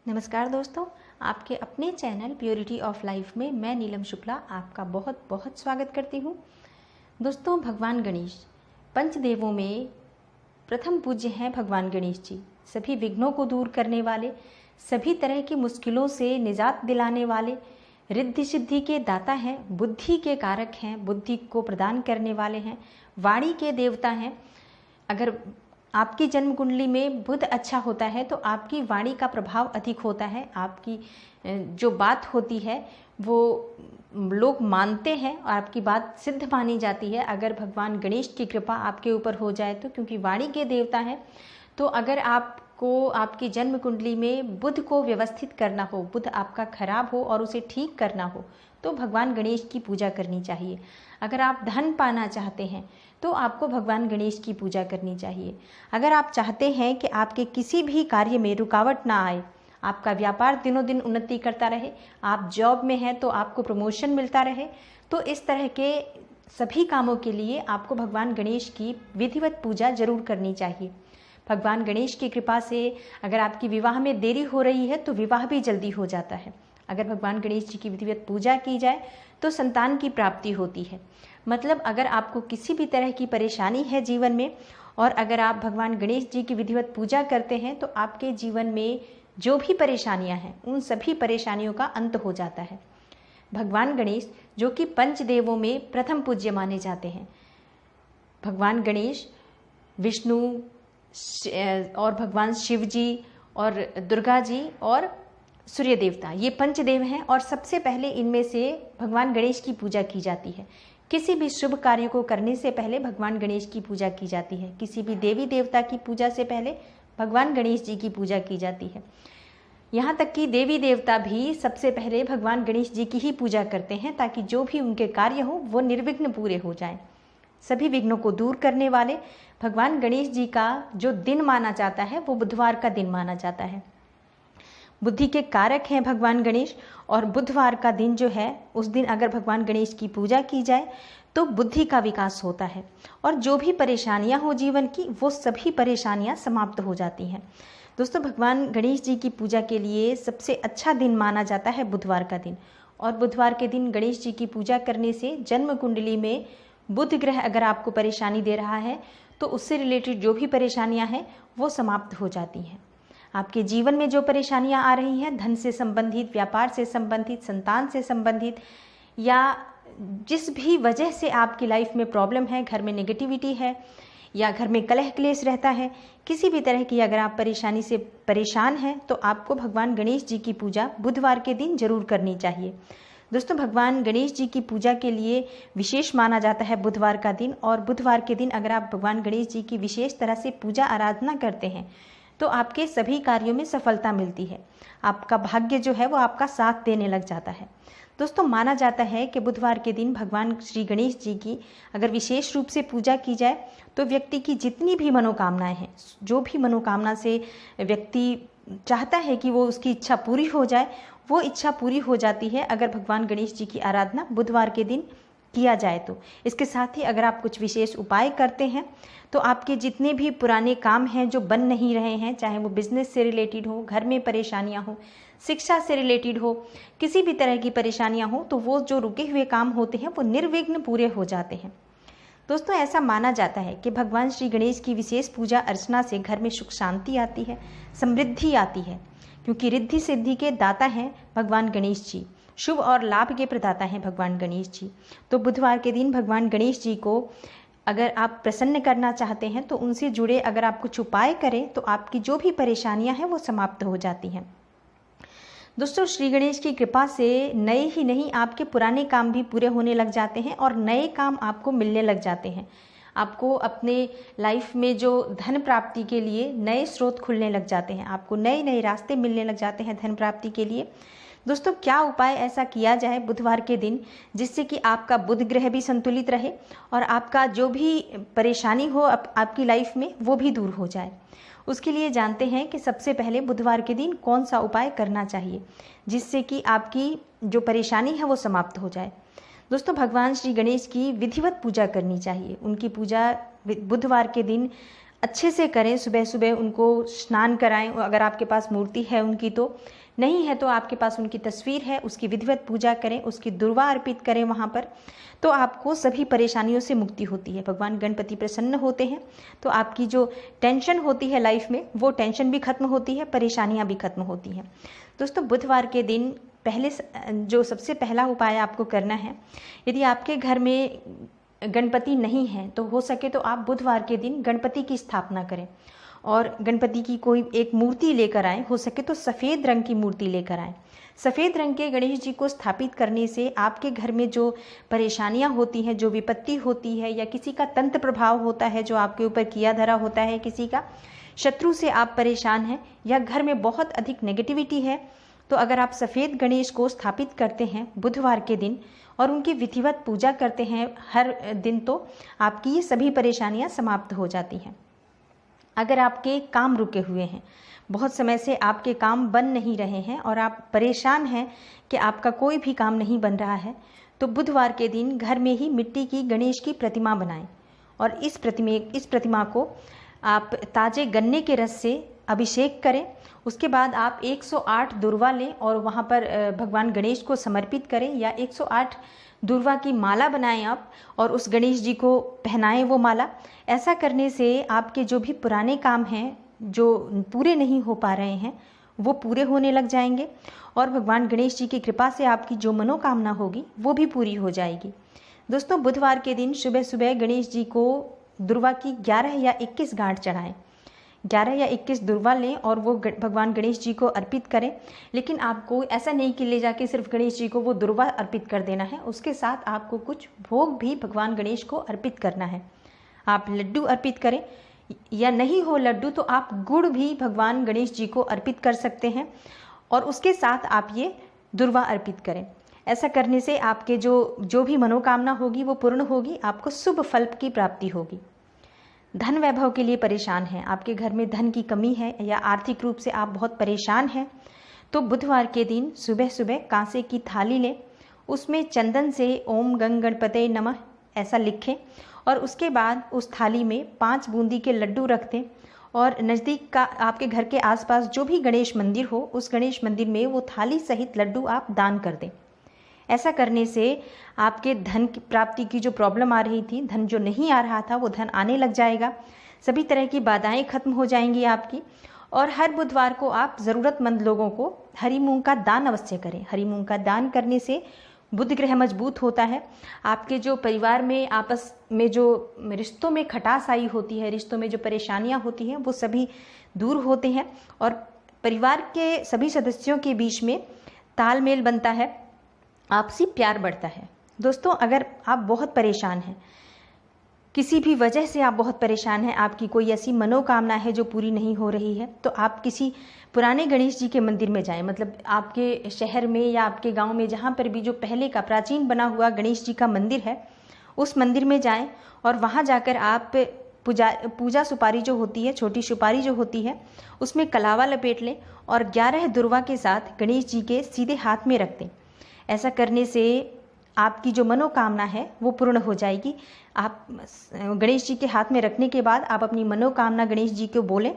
नमस्कार दोस्तों, आपके अपने चैनल प्योरिटी ऑफ लाइफ में मैं नीलम शुक्ला आपका बहुत बहुत स्वागत करती हूँ। दोस्तों, भगवान गणेश पंचदेवों में प्रथम पूज्य हैं। भगवान गणेश जी सभी विघ्नों को दूर करने वाले, सभी तरह की मुश्किलों से निजात दिलाने वाले, रिद्धि सिद्धि के दाता हैं, बुद्धि के कारक हैं, बुद्धि को प्रदान करने वाले हैं, वाणी के देवता हैं। अगर आपकी जन्म कुंडली में बुध अच्छा होता है तो आपकी वाणी का प्रभाव अधिक होता है। आपकी जो बात होती है वो लोग मानते हैं और आपकी बात सिद्ध मानी जाती है अगर भगवान गणेश की कृपा आपके ऊपर हो जाए तो, क्योंकि वाणी के देवता हैं। तो अगर आपको आपकी जन्म कुंडली में बुध को व्यवस्थित करना हो, बुध आपका खराब हो और उसे ठीक करना हो, तो भगवान गणेश की पूजा करनी चाहिए। अगर आप धन पाना चाहते हैं तो आपको भगवान गणेश की पूजा करनी चाहिए। अगर आप चाहते हैं कि आपके किसी भी कार्य में रुकावट ना आए, आपका व्यापार दिनों दिन उन्नति करता रहे, आप जॉब में हैं तो आपको प्रमोशन मिलता रहे, तो इस तरह के सभी कामों के लिए आपको भगवान गणेश की विधिवत पूजा जरूर करनी चाहिए। भगवान गणेश की कृपा से अगर आपकी विवाह में देरी हो रही है तो विवाह भी जल्दी हो जाता है। अगर भगवान गणेश जी की विधिवत पूजा की जाए तो संतान की प्राप्ति होती है। मतलब अगर आपको किसी भी तरह की परेशानी है जीवन में और अगर आप भगवान गणेश जी की विधिवत पूजा करते हैं तो आपके जीवन में जो भी परेशानियां हैं उन सभी परेशानियों का अंत हो जाता है। भगवान गणेश जो कि पंचदेवों में प्रथम पूज्य माने जाते हैं। भगवान गणेश, विष्णु और भगवान शिव जी और दुर्गा जी और सूर्य देवता, ये पंचदेव हैं और सबसे पहले इनमें से भगवान गणेश की पूजा की जाती है। किसी भी शुभ कार्य को करने से पहले भगवान गणेश की पूजा की जाती है। किसी भी देवी देवता की पूजा से पहले भगवान गणेश जी की पूजा की जाती है। यहाँ तक कि देवी देवता भी सबसे पहले भगवान गणेश जी की ही पूजा करते हैं ताकि जो भी उनके कार्य हो वो निर्विघ्न पूरे हो जाएं। सभी विघ्नों को दूर करने वाले भगवान गणेश जी का जो दिन माना जाता है वो बुधवार का दिन माना जाता है। बुद्धि के कारक हैं भगवान गणेश और बुधवार का दिन जो है उस दिन अगर भगवान गणेश की पूजा की जाए तो बुद्धि का विकास होता है और जो भी परेशानियां हो जीवन की वो सभी परेशानियां समाप्त हो जाती हैं। दोस्तों, भगवान गणेश जी की पूजा के लिए सबसे अच्छा दिन माना जाता है बुधवार का दिन। और बुधवार के दिन गणेश जी की पूजा करने से जन्म कुंडली में बुध ग्रह अगर आपको परेशानी दे रहा है तो उससे रिलेटेड जो भी परेशानियां हैं वो समाप्त हो जाती हैं। आपके जीवन में जो परेशानियां आ रही हैं, धन से संबंधित, व्यापार से संबंधित, संतान से संबंधित, या जिस भी वजह से आपकी लाइफ में प्रॉब्लम है, घर में नेगेटिविटी है या घर में कलह क्लेश रहता है, किसी भी तरह की अगर आप परेशानी से परेशान हैं तो आपको भगवान गणेश जी की पूजा बुधवार के दिन जरूर करनी चाहिए। दोस्तों, भगवान गणेश जी की पूजा के लिए विशेष माना जाता है बुधवार का दिन। और बुधवार के दिन अगर आप भगवान गणेश जी की विशेष तरह से पूजा आराधना करते हैं तो आपके सभी कार्यों में सफलता मिलती है। आपका भाग्य जो है वो आपका साथ देने लग जाता है। दोस्तों, माना जाता है कि बुधवार के दिन भगवान श्री गणेश जी की अगर विशेष रूप से पूजा की जाए तो व्यक्ति की जितनी भी मनोकामनाएं हैं, जो भी मनोकामना से व्यक्ति चाहता है कि वो उसकी इच्छा पूरी हो जाए, वो इच्छा पूरी हो जाती है अगर भगवान गणेश जी की आराधना बुधवार के दिन किया जाए तो। इसके साथ ही अगर आप कुछ विशेष उपाय करते हैं तो आपके जितने भी पुराने काम हैं जो बन नहीं रहे हैं, चाहे वो बिजनेस से रिलेटेड हो, घर में परेशानियां हो, शिक्षा से रिलेटेड हो, किसी भी तरह की परेशानियां हो, तो वो जो रुके हुए काम होते हैं वो निर्विघ्न पूरे हो जाते हैं। दोस्तों, ऐसा माना जाता है कि भगवान श्री गणेश की विशेष पूजा अर्चना से घर में सुख शांति आती है, समृद्धि आती है, क्योंकि रिद्धि सिद्धि के दाता हैं भगवान गणेश जी, शुभ और लाभ के प्रदाता हैं भगवान गणेश जी। तो बुधवार के दिन भगवान गणेश जी को अगर आप प्रसन्न करना चाहते हैं तो उनसे जुड़े अगर आप कुछ उपाय करें तो आपकी जो भी परेशानियां हैं वो समाप्त हो जाती हैं। दोस्तों, श्री गणेश की कृपा से नए ही नहीं आपके पुराने काम भी पूरे होने लग जाते हैं और नए काम आपको मिलने लग जाते हैं। आपको अपने लाइफ में जो धन प्राप्ति के लिए नए स्रोत खुलने लग जाते हैं, आपको नए नए रास्ते मिलने लग जाते हैं धन प्राप्ति के लिए। दोस्तों, क्या उपाय ऐसा किया जाए बुधवार के दिन जिससे कि आपका बुध ग्रह भी संतुलित रहे और आपका जो भी परेशानी हो आपकी लाइफ में वो भी दूर हो जाए? उसके लिए जानते हैं कि सबसे पहले बुधवार के दिन कौन सा उपाय करना चाहिए जिससे कि आपकी जो परेशानी है वो समाप्त हो जाए। दोस्तों, भगवान श्री गणेश की विधिवत पूजा करनी चाहिए। उनकी पूजा बुधवार के दिन अच्छे से करें। सुबह सुबह उनको स्नान कराएं, अगर आपके पास मूर्ति है उनकी, तो नहीं है तो आपके पास उनकी तस्वीर है, उसकी विधिवत पूजा करें, उसकी दुर्वा अर्पित करें वहाँ पर, तो आपको सभी परेशानियों से मुक्ति होती है। भगवान गणपति प्रसन्न होते हैं तो आपकी जो टेंशन होती है लाइफ में, वो टेंशन भी खत्म होती है, परेशानियाँ भी खत्म होती हैं। दोस्तों, बुधवार के दिन पहले जो सबसे पहला उपाय आपको करना है, यदि आपके घर में गणपति नहीं है तो हो सके तो आप बुधवार के दिन गणपति की स्थापना करें और गणपति की कोई एक मूर्ति लेकर आएँ। हो सके तो सफ़ेद रंग की मूर्ति लेकर आएँ। सफ़ेद रंग के गणेश जी को स्थापित करने से आपके घर में जो परेशानियां होती हैं, जो विपत्ति होती है, या किसी का तंत्र प्रभाव होता है जो आपके ऊपर किया धरा होता है, किसी का शत्रु से आप परेशान हैं, या घर में बहुत अधिक नेगेटिविटी है, तो अगर आप सफ़ेद गणेश को स्थापित करते हैं बुधवार के दिन और उनकी विधिवत पूजा करते हैं हर दिन, तो आपकी ये सभी परेशानियां समाप्त हो जाती हैं। अगर आपके काम रुके हुए हैं, बहुत समय से आपके काम बन नहीं रहे हैं और आप परेशान हैं कि आपका कोई भी काम नहीं बन रहा है, तो बुधवार के दिन घर में ही मिट्टी की गणेश की प्रतिमा बनाएं और इस प्रतिमा को आप ताजे गन्ने के रस से अभिषेक करें। उसके बाद आप 108 दुर्वा लें और वहाँ पर भगवान गणेश को समर्पित करें, या 108 दुर्वा की माला बनाएं आप और उस गणेश जी को पहनाएं वो माला। ऐसा करने से आपके जो भी पुराने काम हैं जो पूरे नहीं हो पा रहे हैं, वो पूरे होने लग जाएंगे और भगवान गणेश जी की कृपा से आपकी जो मनोकामना होगी वो भी पूरी हो जाएगी। दोस्तों, बुधवार के दिन सुबह सुबह गणेश जी को दुर्वा की 11 या 21 गांठ चढ़ाएं। 11 या 21 दुर्वा लें और वो भगवान गणेश जी को अर्पित करें। लेकिन आपको ऐसा नहीं कि ले जाके सिर्फ गणेश जी को वो दुर्वा अर्पित कर देना है, उसके साथ आपको कुछ भोग भी भगवान गणेश को अर्पित करना है। आप लड्डू अर्पित करें, या नहीं हो लड्डू तो आप गुड़ भी भगवान गणेश जी को अर्पित कर सकते हैं और उसके साथ आप ये दुर्वा अर्पित करें। ऐसा करने से आपके जो भी मनोकामना होगी वो पूर्ण होगी, आपको शुभ फल की प्राप्ति होगी। धन वैभव के लिए परेशान हैं, आपके घर में धन की कमी है या आर्थिक रूप से आप बहुत परेशान हैं, तो बुधवार के दिन सुबह सुबह कांसे की थाली लें, उसमें चंदन से ओम गंग गणपते नमः ऐसा लिखें और उसके बाद उस थाली में 5 बूंदी के लड्डू रख दें और नज़दीक का आपके घर के आसपास जो भी गणेश मंदिर हो, उस गणेश मंदिर में वो थाली सहित लड्डू आप दान कर दें। ऐसा करने से आपके धन की प्राप्ति की जो प्रॉब्लम आ रही थी, धन जो नहीं आ रहा था वो धन आने लग जाएगा, सभी तरह की बाधाएं खत्म हो जाएंगी आपकी। और हर बुधवार को आप ज़रूरतमंद लोगों को हरी मूंग का दान अवश्य करें। हरी मूंग का दान करने से बुध ग्रह मजबूत होता है, आपके जो परिवार में आपस में जो रिश्तों में खटास आई होती है, रिश्तों में जो परेशानियां होती हैं, वो सभी दूर होते हैं और परिवार के सभी सदस्यों के बीच में तालमेल बनता है, आपसी प्यार बढ़ता है। दोस्तों, अगर आप बहुत परेशान हैं, किसी भी वजह से आप बहुत परेशान हैं, आपकी कोई ऐसी मनोकामना है जो पूरी नहीं हो रही है, तो आप किसी पुराने गणेश जी के मंदिर में जाएं। मतलब आपके शहर में या आपके गांव में जहां पर भी जो पहले का प्राचीन बना हुआ गणेश जी का मंदिर है, उस मंदिर में जाएं और वहां जाकर आप पूजा सुपारी जो होती है, छोटी सुपारी जो होती है, उसमें कलावा लपेट लें और 11 दुर्वा के साथ गणेश जी के सीधे हाथ में रख दें। ऐसा करने से आपकी जो मनोकामना है वो पूर्ण हो जाएगी। आप गणेश जी के हाथ में रखने के बाद आप अपनी मनोकामना गणेश जी को बोलें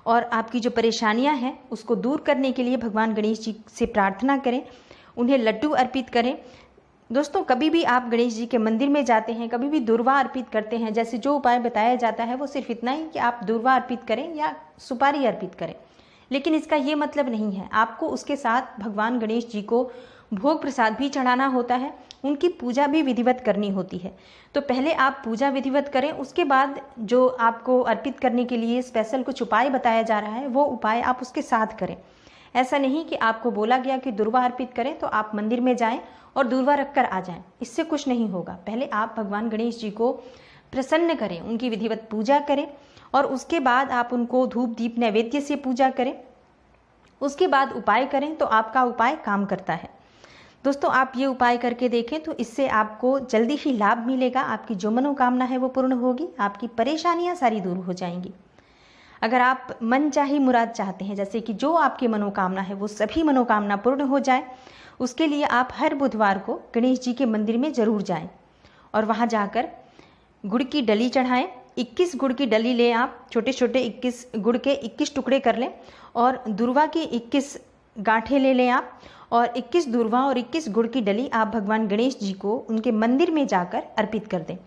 और आपकी जो परेशानियां हैं उसको दूर करने के लिए भगवान गणेश जी से प्रार्थना करें, उन्हें लड्डू अर्पित करें। दोस्तों, कभी भी आप गणेश जी के मंदिर में जाते हैं, कभी भी दुर्वा अर्पित करते हैं, जैसे जो उपाय बताया जाता है वो सिर्फ इतना ही कि आप दुर्वा अर्पित करें या सुपारी अर्पित करें, लेकिन इसका ये मतलब नहीं है आपको उसके साथ भगवान गणेश जी को भोग प्रसाद भी चढ़ाना होता है, उनकी पूजा भी विधिवत करनी होती है। तो पहले आप पूजा विधिवत करें, उसके बाद जो आपको अर्पित करने के लिए स्पेशल कुछ उपाय बताया जा रहा है वो उपाय आप उसके साथ करें। ऐसा नहीं कि आपको बोला गया कि दुर्वा अर्पित करें तो आप मंदिर में जाएं और दुर्वा रख कर आ जाएं, इससे कुछ नहीं होगा। पहले आप भगवान गणेश जी को प्रसन्न करें, उनकी विधिवत पूजा करें और उसके बाद आप उनको धूप दीप नैवेद्य से पूजा करें, उसके बाद उपाय करें तो आपका उपाय काम करता है। दोस्तों, आप ये उपाय करके देखें तो इससे आपको जल्दी ही लाभ मिलेगा, आपकी जो मनोकामना है वो पूर्ण होगी, आपकी परेशानियां सारी दूर हो जाएंगी। अगर आप मन चाही मुराद चाहते हैं, जैसे कि जो आपकी मनोकामना है वो सभी मनोकामना पूर्ण हो जाए, उसके लिए आप हर बुधवार को गणेश जी के मंदिर में जरूर जाएं और वहां जाकर गुड़ की डली चढ़ाएं 21 गुड़ की डली लें आप, छोटे छोटे 21 गुड़ के 21 टुकड़े कर लें, और दूर्वा की 21 गांठें ले लें आप, और 21 दूर्वा और 21 गुड़ की डली आप भगवान गणेश जी को उनके मंदिर में जाकर अर्पित कर दें।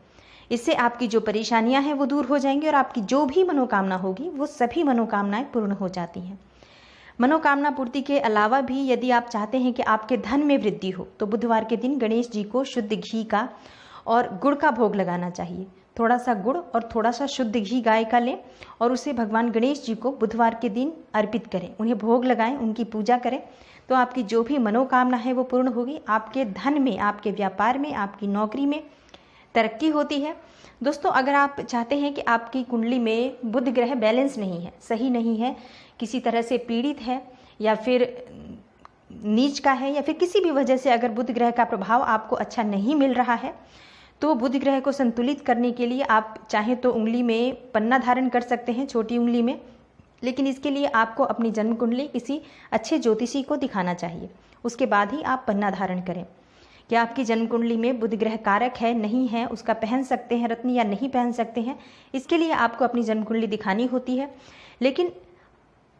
इससे आपकी जो परेशानियां हैं वो दूर हो जाएंगी और आपकी जो भी मनोकामना होगी वो सभी मनोकामनाएं पूर्ण हो जाती हैं। मनोकामना पूर्ति के अलावा भी यदि आप चाहते हैं कि आपके धन में वृद्धि हो तो बुधवार के दिन गणेश जी को शुद्ध घी का और गुड़ का भोग लगाना चाहिए। थोड़ा सा गुड़ और थोड़ा सा शुद्ध घी गाय का लें और उसे भगवान गणेश जी को बुधवार के दिन अर्पित करें, उन्हें भोग लगाएं, उनकी पूजा करें, तो आपकी जो भी मनोकामना है वो पूर्ण होगी। आपके धन में, आपके व्यापार में, आपकी नौकरी में तरक्की होती है। दोस्तों, अगर आप चाहते हैं कि आपकी कुंडली में बुध ग्रह बैलेंस नहीं है, सही नहीं है, किसी तरह से पीड़ित है या फिर नीच का है या फिर किसी भी वजह से अगर बुध ग्रह का प्रभाव आपको अच्छा नहीं मिल रहा है, तो बुध ग्रह को संतुलित करने के लिए आप चाहें तो उंगली में पन्ना धारण कर सकते हैं, छोटी उंगली में, लेकिन इसके लिए आपको अपनी जन्म कुंडली किसी अच्छे ज्योतिषी को दिखाना चाहिए, उसके बाद ही आप पन्ना धारण करें। क्या आपकी जन्म कुंडली में बुध ग्रह कारक है, नहीं है, उसका पहन सकते हैं रत्न या नहीं पहन सकते हैं, इसके लिए आपको अपनी जन्म कुंडली दिखानी होती है। लेकिन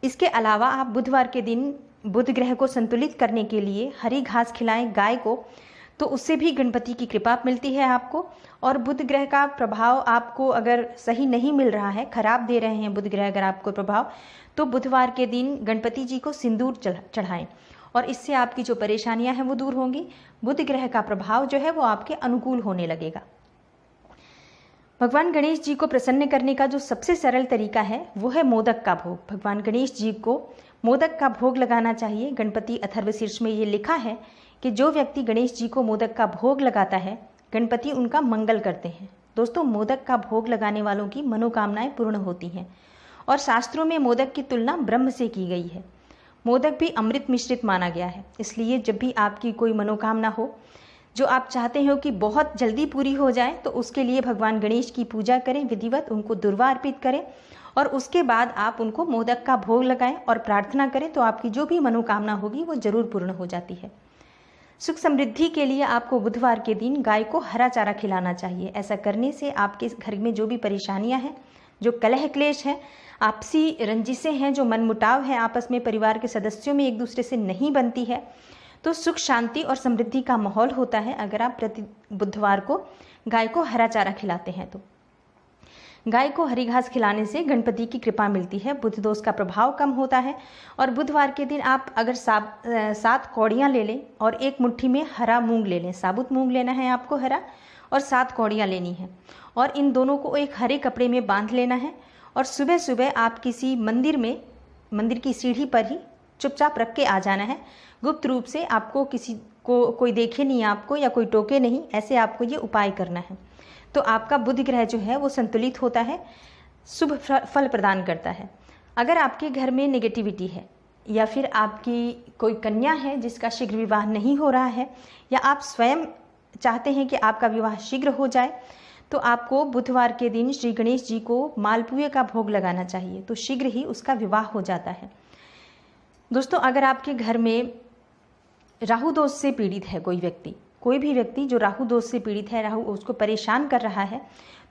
इसके अलावा आप बुधवार के दिन बुध ग्रह को संतुलित करने के लिए हरी घास खिलाएं गाय को, तो उससे भी गणपति की कृपा मिलती है आपको। और बुध ग्रह का प्रभाव आपको अगर सही नहीं मिल रहा है, खराब दे रहे हैं बुध ग्रह अगर आपको प्रभाव, तो बुधवार के दिन गणपति जी को सिंदूर चढ़ाएं और इससे आपकी जो परेशानियां हैं वो दूर होंगी। बुध ग्रह का प्रभाव जो है वो आपके अनुकूल होने लगेगा। भगवान गणेश जी को प्रसन्न करने का जो सबसे सरल तरीका है वो है मोदक का भोग। भगवान गणेश जी को मोदक का भोग लगाना चाहिए। गणपति अथर्वशीर्ष में ये लिखा है कि जो व्यक्ति गणेश जी को मोदक का भोग लगाता है, गणपति उनका मंगल करते हैं। दोस्तों, मोदक का भोग लगाने वालों की मनोकामनाएं पूर्ण होती हैं और शास्त्रों में मोदक की तुलना ब्रह्म से की गई है। मोदक भी अमृत मिश्रित माना गया है। इसलिए जब भी आपकी कोई मनोकामना हो जो आप चाहते हो कि बहुत जल्दी पूरी हो जाए, तो उसके लिए भगवान गणेश की पूजा करें, विधिवत उनको दुर्वा अर्पित करें और उसके बाद आप उनको मोदक का भोग लगाएं और प्रार्थना करें, तो आपकी जो भी मनोकामना होगी वो जरूर पूर्ण हो जाती है। सुख समृद्धि के लिए आपको बुधवार के दिन गाय को हरा चारा खिलाना चाहिए। ऐसा करने से आपके घर में जो भी परेशानियां हैं, जो कलह क्लेश है, आपसी रंजिशें हैं, जो मनमुटाव है आपस में परिवार के सदस्यों में एक दूसरे से नहीं बनती है, तो सुख शांति और समृद्धि का माहौल होता है अगर आप प्रति बुधवार को गाय को हरा चारा खिलाते हैं। तो गाय को हरी घास खिलाने से गणपति की कृपा मिलती है, बुध दोष का प्रभाव कम होता है। और बुधवार के दिन आप अगर 7 कौड़ियाँ ले लें और एक मुट्ठी में हरा मूंग ले लें, साबुत मूंग लेना है आपको हरा, और 7 कौड़ियाँ लेनी है और इन दोनों को एक हरे कपड़े में बांध लेना है और सुबह सुबह आप किसी मंदिर की सीढ़ी पर ही चुपचाप रख के आ जाना है। गुप्त रूप से, आपको किसी को कोई देखे नहीं आपको या कोई टोके नहीं, ऐसे आपको ये उपाय करना है। तो आपका बुध ग्रह जो है वो संतुलित होता है, शुभ फल प्रदान करता है। अगर आपके घर में नेगेटिविटी है या फिर आपकी कोई कन्या है जिसका शीघ्र विवाह नहीं हो रहा है, या आप स्वयं चाहते हैं कि आपका विवाह शीघ्र हो जाए, तो आपको बुधवार के दिन श्री गणेश जी को मालपुए का भोग लगाना चाहिए, तो शीघ्र ही उसका विवाह हो जाता है। दोस्तों, अगर आपके घर में राहु दोष से पीड़ित है कोई भी व्यक्ति जो राहु दोष से पीड़ित है, राहु उसको परेशान कर रहा है,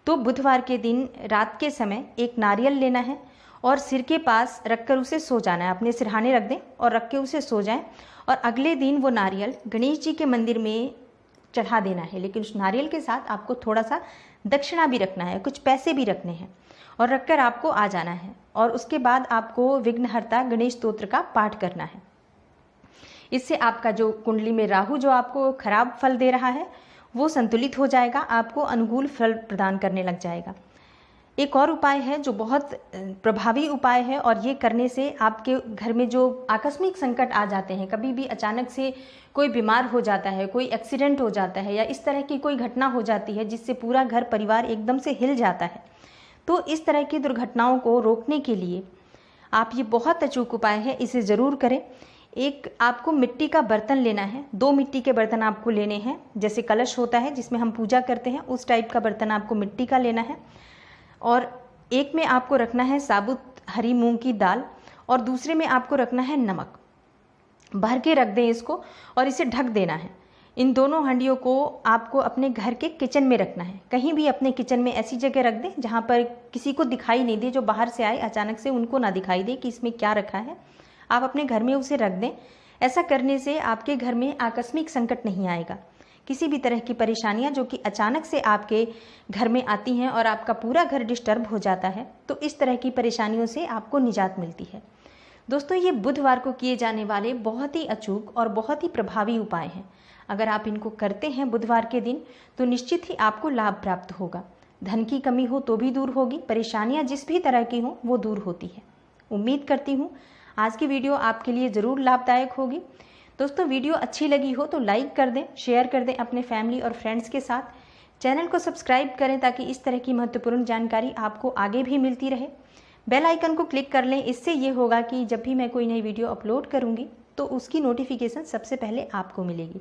तो बुधवार के दिन रात के समय एक नारियल लेना है और सिर के पास रखकर उसे सो जाना है। अपने सिरहाने रख दें और रख के उसे सो जाएं और अगले दिन वो नारियल गणेश जी के मंदिर में चढ़ा देना है। लेकिन उस नारियल के साथ आपको थोड़ा सा दक्षिणा भी रखना है, कुछ पैसे भी रखने हैं और रखकर आपको आ जाना है। और उसके बाद आपको विघ्नहर्ता गणेश स्तोत्र का पाठ करना है। इससे आपका जो कुंडली में राहु जो आपको खराब फल दे रहा है वो संतुलित हो जाएगा, आपको अनुकूल फल प्रदान करने लग जाएगा। एक और उपाय है जो बहुत प्रभावी उपाय है और ये करने से आपके घर में जो आकस्मिक संकट आ जाते हैं, कभी भी अचानक से कोई बीमार हो जाता है, कोई एक्सीडेंट हो जाता है या इस तरह की कोई घटना हो जाती है जिससे पूरा घर परिवार एकदम से हिल जाता है, तो इस तरह की दुर्घटनाओं को रोकने के लिए आप ये बहुत अचूक उपाय है, इसे ज़रूर करें। एक आपको मिट्टी का बर्तन लेना है, 2 मिट्टी के बर्तन आपको लेने हैं, जैसे कलश होता है जिसमें हम पूजा करते हैं उस टाइप का बर्तन आपको मिट्टी का लेना है। और एक में आपको रखना है साबुत हरी मूंग की दाल और दूसरे में आपको रखना है नमक। भर के रख दें इसको और इसे ढक देना है। इन दोनों हांडियों को आपको अपने घर के किचन में रखना है। कहीं भी अपने किचन में ऐसी जगह रख दें जहाँ पर किसी को दिखाई नहीं दे, जो बाहर से आए अचानक से उनको ना दिखाई दे कि इसमें क्या रखा है। आप अपने घर में उसे रख दें। ऐसा करने से आपके घर में आकस्मिक संकट नहीं आएगा। किसी भी तरह की परेशानियां जो कि अचानक से आपके घर में आती हैं और आपका पूरा घर डिस्टर्ब हो जाता है, तो इस तरह की परेशानियों से आपको निजात मिलती है। दोस्तों, ये बुधवार को किए जाने वाले बहुत ही अचूक और बहुत ही प्रभावी उपाय हैं। अगर आप इनको करते हैं बुधवार के दिन, तो निश्चित ही आपको लाभ प्राप्त होगा। धन की कमी हो तो भी दूर होगी, परेशानियां जिस भी तरह की हों वो दूर होती है। उम्मीद करती हूँ आज की वीडियो आपके लिए ज़रूर लाभदायक होगी। दोस्तों, वीडियो अच्छी लगी हो तो लाइक कर दें, शेयर कर दें अपने फैमिली और फ्रेंड्स के साथ। चैनल को सब्सक्राइब करें ताकि इस तरह की महत्वपूर्ण जानकारी आपको आगे भी मिलती रहे। बेल आइकन को क्लिक कर लें, इससे ये होगा कि जब भी मैं कोई नई वीडियो अपलोड करूँगी तो उसकी नोटिफिकेशन सबसे पहले आपको मिलेगी।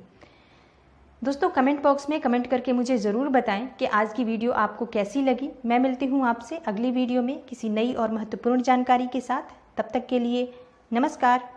दोस्तों, कमेंट बॉक्स में कमेंट करके मुझे ज़रूर बताएं कि आज की वीडियो आपको कैसी लगी। मैं मिलती हूँ आपसे अगली वीडियो में किसी नई और महत्वपूर्ण जानकारी के साथ। तब तक के लिए नमस्कार।